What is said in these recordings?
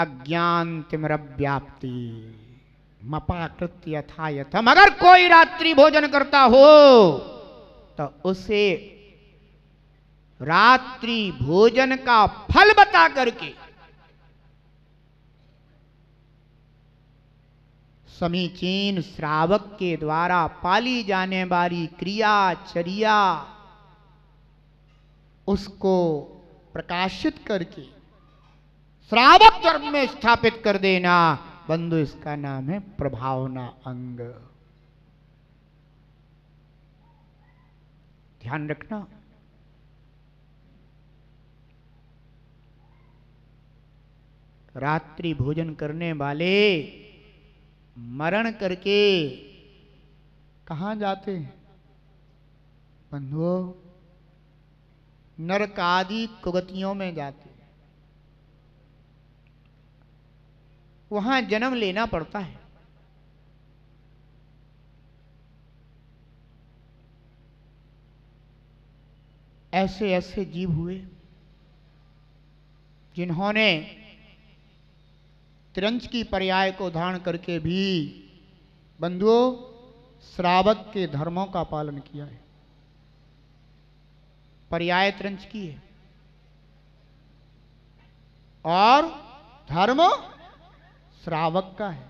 अज्ञान तिमिरव्याप्ति मपाकृत्य यथा यथम। अगर कोई रात्रि भोजन करता हो तो उसे रात्रि भोजन का फल बता करके समीचीन श्रावक के द्वारा पाली जाने वाली क्रिया चर्या उसको प्रकाशित करके श्रावक धर्म में स्थापित कर देना बंधु, इसका नाम है प्रभावना अंग। ध्यान रखना। रात्रि भोजन करने वाले मरण करके कहां जाते हैं बंधुओं? नरक आदि कुगतियों में जाते हैं, वहां जन्म लेना पड़ता है। ऐसे ऐसे जीव हुए जिन्होंने त्रिंच की पर्याय को धारण करके भी बंधुओं श्रावक के धर्मों का पालन किया है। पर्याय त्रिंच की है और धर्म श्रावक का है,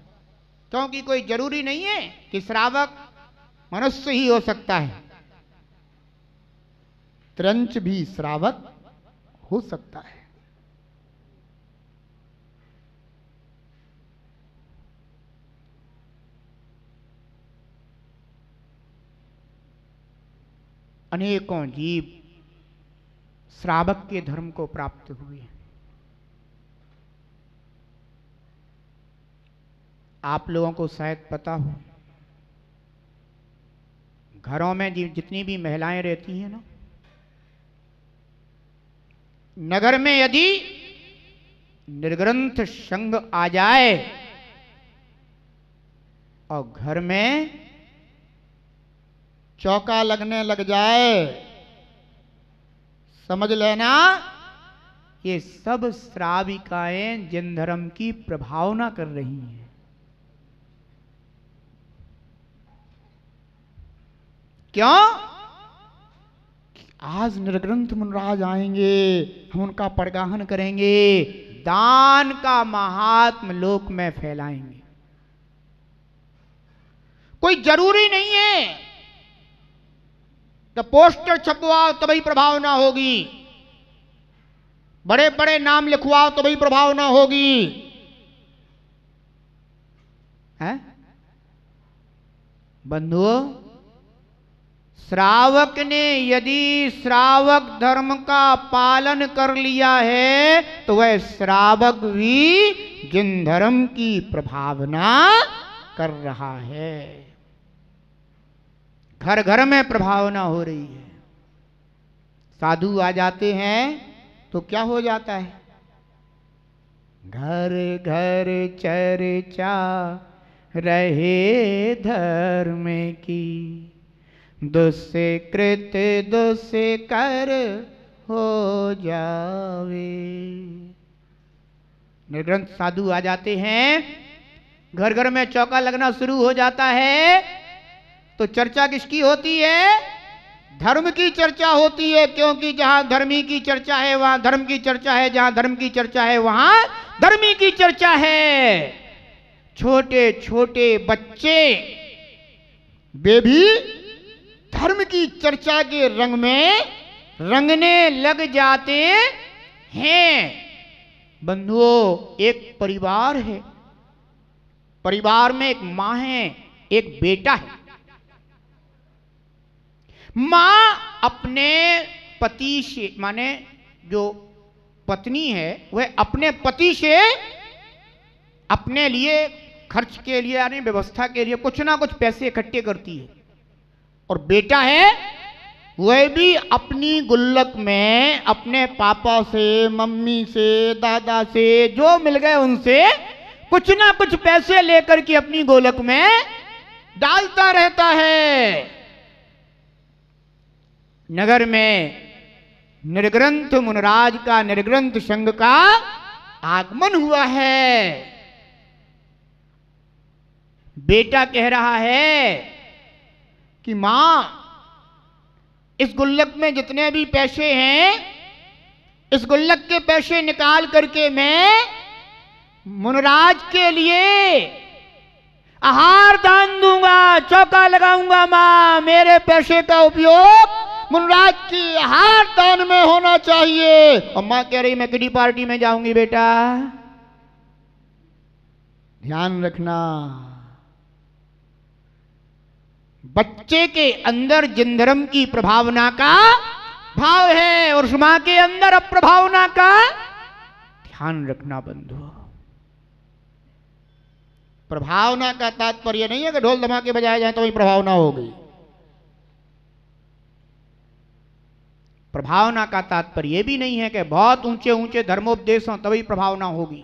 क्योंकि कोई जरूरी नहीं है कि श्रावक मनुष्य ही हो सकता है, त्रिंच भी श्रावक हो सकता है। अनेकों जीव श्रावक के धर्म को प्राप्त हुए। आप लोगों को शायद पता हो, घरों में जितनी भी महिलाएं रहती हैं ना, नगर में यदि निर्ग्रंथ संघ आ जाए और घर में चौका लगने लग जाए, समझ लेना ये सब श्राविकाएं जिन धर्म की प्रभावना कर रही हैं। क्यों? आज निर्ग्रंथ मुनराज आएंगे, हम उनका परगाहन करेंगे, दान का महात्म लोक में फैलाएंगे। कोई जरूरी नहीं है तो पोस्टर छपवाओ तभी प्रभाव ना होगी, बड़े बड़े नाम लिखवाओ तभी प्रभाव ना होगी, है बंधुओं? श्रावक ने यदि श्रावक धर्म का पालन कर लिया है तो वह श्रावक भी जिन धर्म की प्रभावना कर रहा है। घर घर में प्रभावना हो रही है। साधु आ जाते हैं तो क्या हो जाता है? घर घर चर्चा रहे धर्म की, दुष्कृत दुष्कर हो जावे। निर्ग्रंथ साधु आ जाते हैं, घर घर में चौका लगना शुरू हो जाता है, तो चर्चा किसकी होती है? धर्म की चर्चा होती है, क्योंकि जहां धर्मी की चर्चा है वहां धर्म की चर्चा है, जहां धर्म की चर्चा है वहां धर्मी की चर्चा है। छोटे छोटे बच्चे वे भी धर्म की चर्चा के रंग में रंगने लग जाते हैं। बंधुओं, एक परिवार है, परिवार में एक मां है, एक बेटा है। मां अपने पति से, माने जो पत्नी है वह अपने पति से अपने लिए खर्च के लिए यानी व्यवस्था के लिए कुछ ना कुछ पैसे इकट्ठे करती है, और बेटा है वह भी अपनी गुल्लक में अपने पापा से, मम्मी से, दादा से जो मिल गए उनसे कुछ ना कुछ पैसे लेकर के अपनी गोलक में डालता रहता है। नगर में निर्ग्रंथ मुनराज का, निर्ग्रंथ संघ का आगमन हुआ है। बेटा कह रहा है कि मां, इस गुल्लक में जितने भी पैसे हैं, इस गुल्लक के पैसे निकाल करके मैं मुनराज के लिए आहार दान दूंगा, चौका लगाऊंगा। मां, मेरे पैसे का उपयोग मुनराज की आहार दान में होना चाहिए। और मां कह रही मैं किटी पार्टी में जाऊंगी। बेटा ध्यान रखना, बच्चे के अंदर जिन धर्म की प्रभावना का भाव है और उस मां के अंदर अप्रभावना का ध्यान रखना बंधु। प्रभावना का तात्पर्य नहीं है कि ढोल धमाके बजाए जाए तो वही प्रभावना हो गई। प्रभावना का तात्पर्य भी नहीं है कि बहुत ऊंचे ऊंचे धर्मोपदेश हों तभी प्रभावना होगी।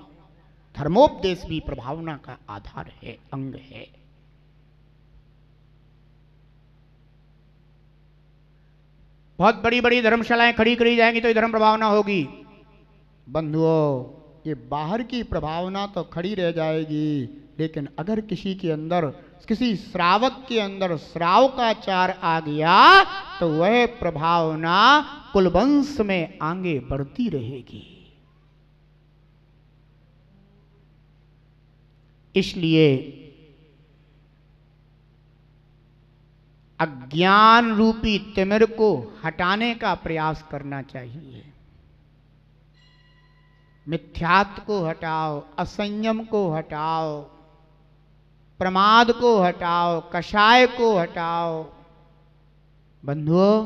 धर्मोपदेश भी प्रभावना का आधार है, अंग है। बहुत बड़ी बड़ी धर्मशालाएं खड़ी करी जाएंगी तो धर्म प्रभावना होगी। बंधुओं, ये बाहर की प्रभावना तो खड़ी रह जाएगी, लेकिन अगर किसी के अंदर, किसी श्रावक के अंदर श्राव का चार आ गया तो वह प्रभावना कुलवंश में आगे बढ़ती रहेगी। इसलिए अज्ञान रूपी तिमिर को हटाने का प्रयास करना चाहिए। मिथ्यात्व को हटाओ, असंयम को हटाओ, प्रमाद को हटाओ, कषाय को हटाओ। बंधुओं,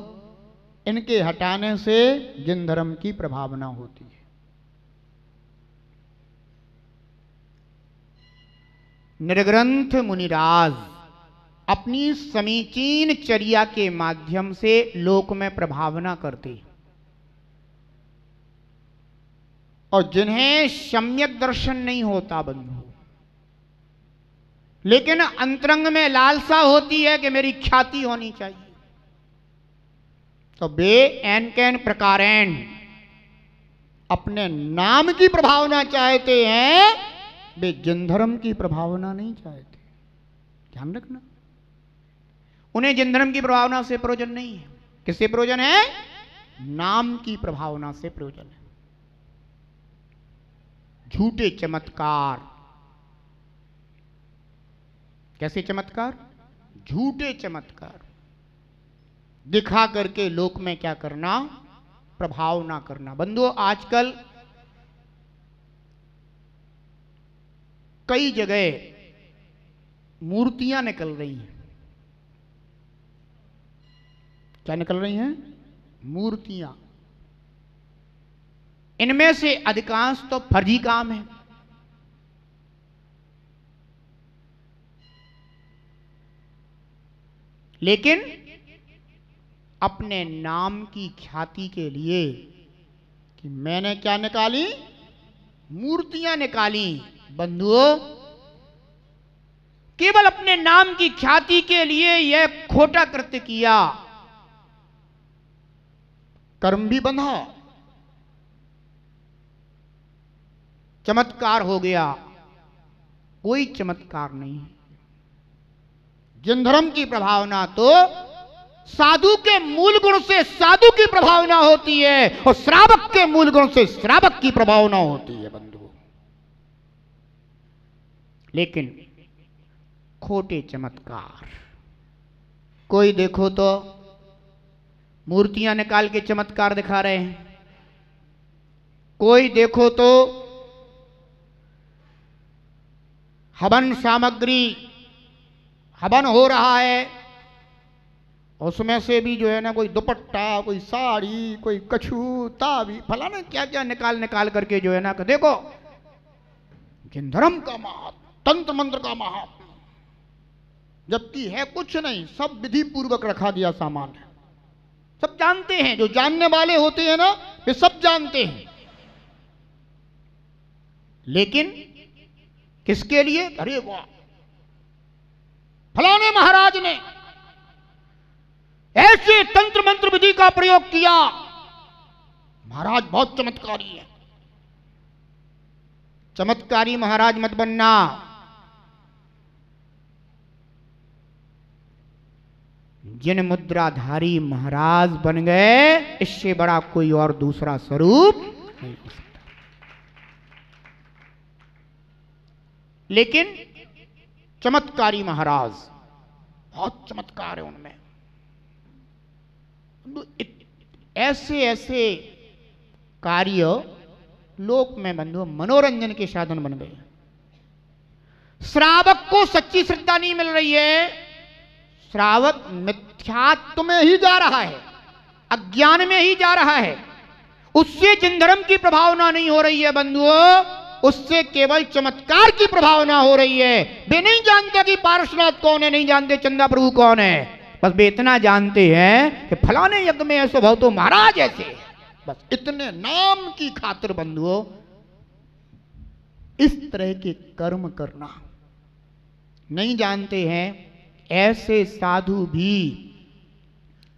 इनके हटाने से जिन धर्म की प्रभावना होती है। निर्ग्रंथ मुनिराज अपनी समीचीन चर्या के माध्यम से लोक में प्रभावना करते, और जिन्हें सम्यक दर्शन नहीं होता बंधु, लेकिन अंतरंग में लालसा होती है कि मेरी ख्याति होनी चाहिए, तो वे एन कैन प्रकारेण अपने नाम की प्रभावना चाहते हैं, वे जिन धर्म की प्रभावना नहीं चाहते। ध्यान रखना, उन्हें जिन धर्म की प्रभावना से प्रयोजन नहीं है। किससे प्रयोजन है? नाम की प्रभावना से प्रयोजन है। झूठे चमत्कार, कैसे चमत्कार? झूठे चमत्कार दिखा करके लोक में क्या करना? प्रभावना करना। बंधुओं, आजकल कई जगह मूर्तियां निकल रही हैं। क्या निकल रही हैं? मूर्तियां। इनमें से अधिकांश तो फर्जी काम है। लेकिन अपने नाम की ख्याति के लिए कि मैंने क्या निकाली? मूर्तियां निकाली। बंधुओं, केवल अपने नाम की ख्याति के लिए यह खोटा कृत्य किया, कर्म भी बंधा, चमत्कार हो गया। कोई चमत्कार नहीं। जिन धर्म की प्रभावना तो साधु के मूल गुण से साधु की प्रभावना होती है, और श्रावक के मूल गुण से श्रावक की प्रभावना होती है बंधु। लेकिन खोटे चमत्कार, कोई देखो तो मूर्तियां निकाल के चमत्कार दिखा रहे हैं, कोई देखो तो हवन सामग्री, हवन हो रहा है, उसमें से भी जो है ना कोई दुपट्टा, कोई साड़ी, कोई कछू, ताबी, फलाना क्या क्या निकाल निकाल करके जो है ना देखो जिन धर्म का महात्म, तंत्र मंत्र का महात्म, जबकि है कुछ नहीं, सब विधि पूर्वक रखा दिया सामान है। सब जानते हैं, जो जानने वाले होते हैं ना वे सब जानते हैं। लेकिन किसके लिए? अरे वाह, फलाने महाराज ने ऐसे तंत्र मंत्र विधि का प्रयोग किया, महाराज बहुत चमत्कारी है। चमत्कारी महाराज मत बनना। जिन मुद्राधारी महाराज बन गए, इससे बड़ा कोई और दूसरा स्वरूप नहीं हो सकता। लेकिन चमत्कारी महाराज, बहुत चमत्कार है उनमें। ऐसे ऐसे कार्य लोक में बंधु मनोरंजन के साधन बन गए। श्रावक को सच्ची श्रद्धा नहीं मिल रही है, श्रावक मिथ्यात्व में ही जा रहा है, अज्ञान में ही जा रहा है। उससे जिन धर्म की प्रभावना नहीं हो रही है बंधुओं, उससे केवल चमत्कार की प्रभावना हो रही है। वे नहीं जानते कि पार्श्वनाथ कौन है, नहीं जानते चंदा प्रभु कौन है, बस वे इतना जानते हैं कि फलाने यज्ञ में ऐसे भाव तो महाराज ऐसे, बस इतने नाम की खातिर बंधुओं इस तरह के कर्म करना नहीं जानते हैं। ऐसे साधु भी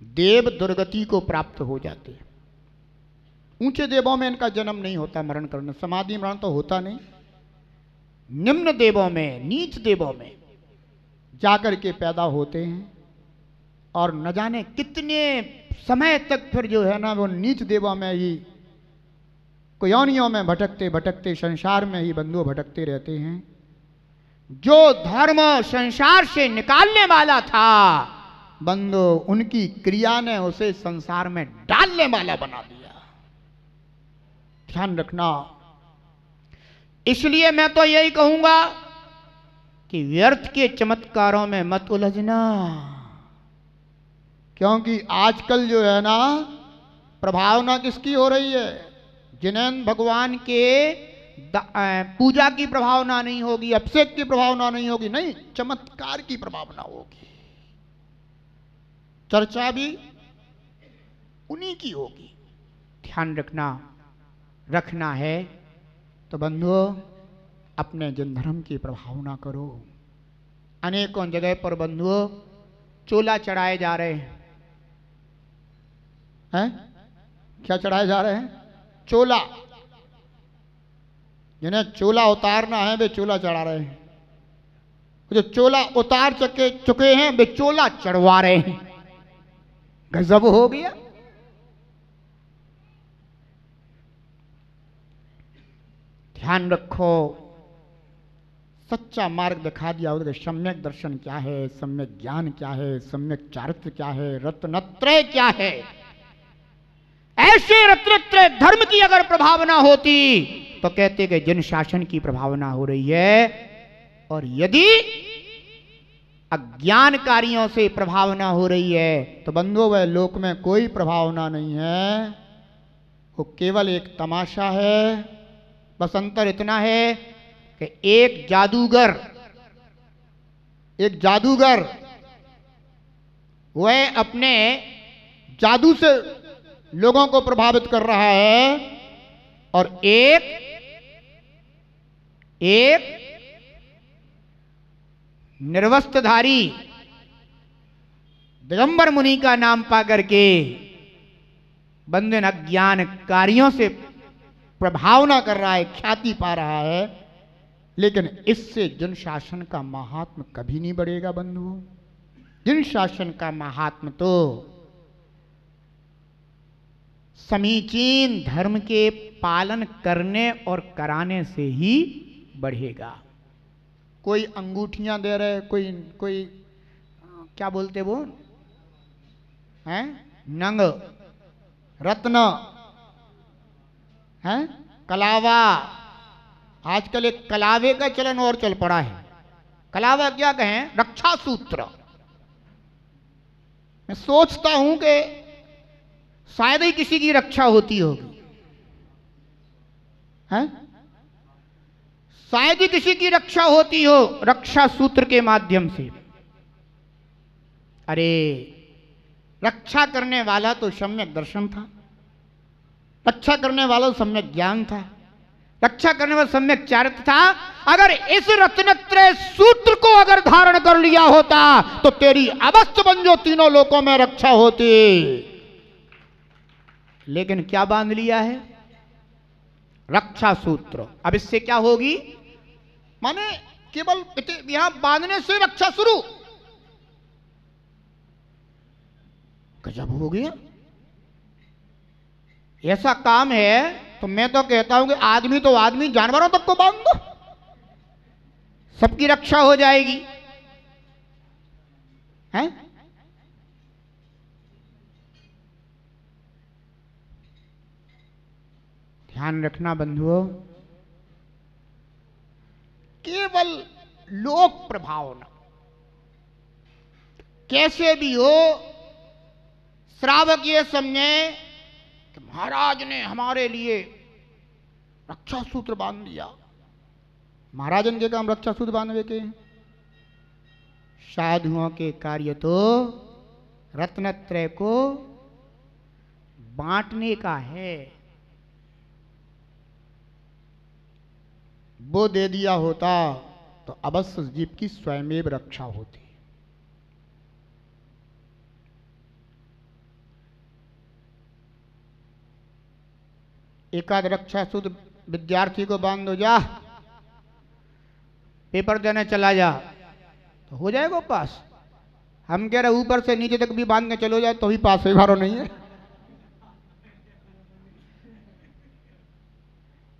देव दुर्गति को प्राप्त हो जाते हैं। ऊंचे देवों में इनका जन्म नहीं होता, मरण करने, समाधि मरण तो होता नहीं। निम्न देवों में, नीच देवों में जाकर के पैदा होते हैं और न जाने कितने समय तक फिर जो है ना वो नीच देवों में ही, योनियों में भटकते भटकते संसार में ही बंधु भटकते रहते हैं। जो धर्म संसार से निकालने वाला था बंधु, उनकी क्रिया ने उसे संसार में डालने वाला बना दिया। ध्यान रखना। इसलिए मैं तो यही कहूंगा कि व्यर्थ के चमत्कारों में मत उलझना, क्योंकि आजकल जो है ना प्रभावना किसकी हो रही है? जिनेंद्र भगवान के पूजा की प्रभावना नहीं होगी, अभिषेक की प्रभावना नहीं होगी, नहीं, चमत्कार की प्रभावना होगी। चर्चा भी उन्हीं की होगी। ध्यान रखना है तो बंधुओं अपने जन धर्म की प्रभावना करो। अनेकों जगह पर बंधुओं चोला चढ़ाए जा रहे हैं। क्या चढ़ाए जा रहे हैं? चोला। जिन्हें चोला उतारना है वे चोला चढ़ा रहे हैं, जो चोला उतार चुके हैं वे चोला चढ़वा रहे हैं। गजब हो गया। ध्यान रखो, सच्चा मार्ग दिखा दिया होगा। सम्यक दर्शन क्या है, सम्यक ज्ञान क्या है, सम्यक चारित्र क्या है, रत्नत्रय क्या है। ऐसे रत्नत्रय धर्म की अगर प्रभावना होती तो कहते कि जन शासन की प्रभावना हो रही है, और यदि अज्ञानकारियों से प्रभावना हो रही है तो बंधुओं वह लोक में कोई प्रभावना नहीं है, वो केवल एक तमाशा है। बस अंतर इतना है कि एक जादूगर वह अपने जादू से लोगों को प्रभावित कर रहा है, और एक निर्वस्त्रधारी दिगंबर मुनि का नाम पाकर के बंधन अज्ञान कार्यों से प्रभावना कर रहा है, ख्याति पा रहा है। लेकिन इससे जन शासन का महात्म कभी नहीं बढ़ेगा बंधुओं। जन शासन का महात्म तो समीचीन धर्म के पालन करने और कराने से ही बढ़ेगा। कोई अंगूठियां दे रहे, कोई क्या बोलते वो हैं, नंग, रत्न हैं, कलावा। आजकल एक कलावे का चलन और चल पड़ा है। कलावा क्या कहें? रक्षा सूत्र। मैं सोचता हूं कि शायद ही किसी की रक्षा होती होगी, हैं? शायद ही किसी की रक्षा होती हो रक्षा सूत्र के माध्यम से। अरे रक्षा करने वाला तो सम्यक दर्शन था, रक्षा करने वाला तो सम्यक ज्ञान था, रक्षा करने वाला सम्यक चारित्र था। अगर इस रत्नत्रय सूत्र को अगर धारण कर लिया होता तो तेरी अवस्था बन जो तीनों लोकों में रक्षा होती। लेकिन क्या बांध लिया है? रक्षा सूत्र। अब इससे क्या होगी, माने केवल यहां बांधने से रक्षा शुरू। गजब हो गया। ऐसा काम है तो मैं तो कहता हूं कि आदमी तो आदमी, जानवरों तक को बांध दो, सबकी रक्षा हो जाएगी। हैं? ध्यान रखना बंधुओं, केवल लोक प्रभाव न, कैसे भी हो श्रावक ये समझे कि महाराज ने हमारे लिए रक्षा सूत्र बांध दिया। महाराजन के काम रक्षा सूत्र बांधवे के, साधुओं के कार्य तो रत्नत्रय को बांटने का है। वो दे दिया होता तो अवश्य जीव की स्वयमेव रक्षा होती। एकाध रक्षा सूत्र विद्यार्थी को बांध दो, जा पेपर देने चला जा, तो हो जाएगा पास। हम कह रहे ऊपर से नीचे तक भी बांध के चलो जाए तो भी पास है, मारो नहीं है।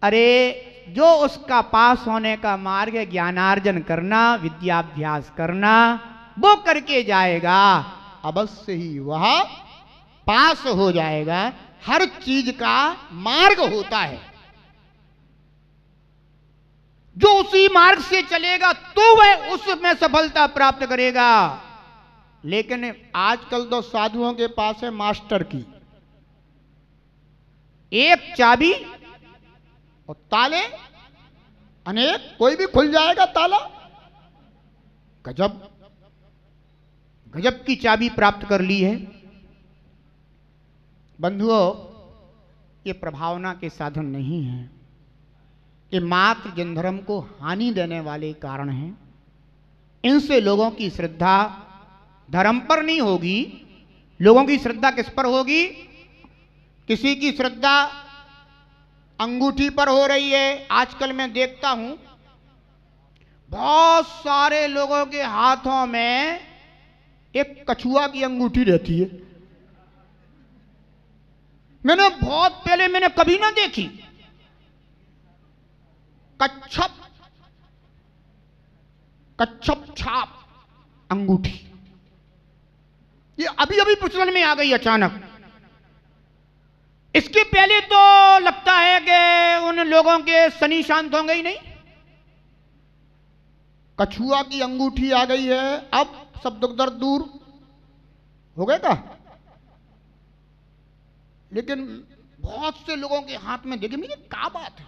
अरे जो उसका पास होने का मार्ग है, ज्ञानार्जन करना, विद्याभ्यास करना, वो करके जाएगा, अवश्य ही वह पास हो जाएगा। हर चीज का मार्ग होता है, जो उसी मार्ग से चलेगा तो वह उसमें सफलता प्राप्त करेगा। लेकिन आजकल तो साधुओं के पास है मास्टर की एक चाबी और ताले अनेक, कोई भी खुल जाएगा ताला। गजब गजब की चाबी प्राप्त कर ली है। बंधुओं, ये प्रभावना के साधन नहीं है, ये मात्र जनधर्म को हानि देने वाले कारण हैं। इनसे लोगों की श्रद्धा धर्म पर नहीं होगी। लोगों की श्रद्धा किस पर होगी? किसी की श्रद्धा अंगूठी पर हो रही है। आजकल मैं देखता हूं बहुत सारे लोगों के हाथों में एक कछुआ की अंगूठी रहती है। मैंने बहुत पहले, मैंने कभी ना देखी। कच्छप छाप अंगूठी, ये अभी अभी प्रचलन में आ गई अचानक। इसके पहले तो लगता है कि उन लोगों के शनि शांत होंगे ही नहीं। कछुआ की अंगूठी आ गई है, अब सब दुख दर्द दूर हो गए का। लेकिन बहुत से लोगों के हाथ में देखे, मुझे क्या बात है,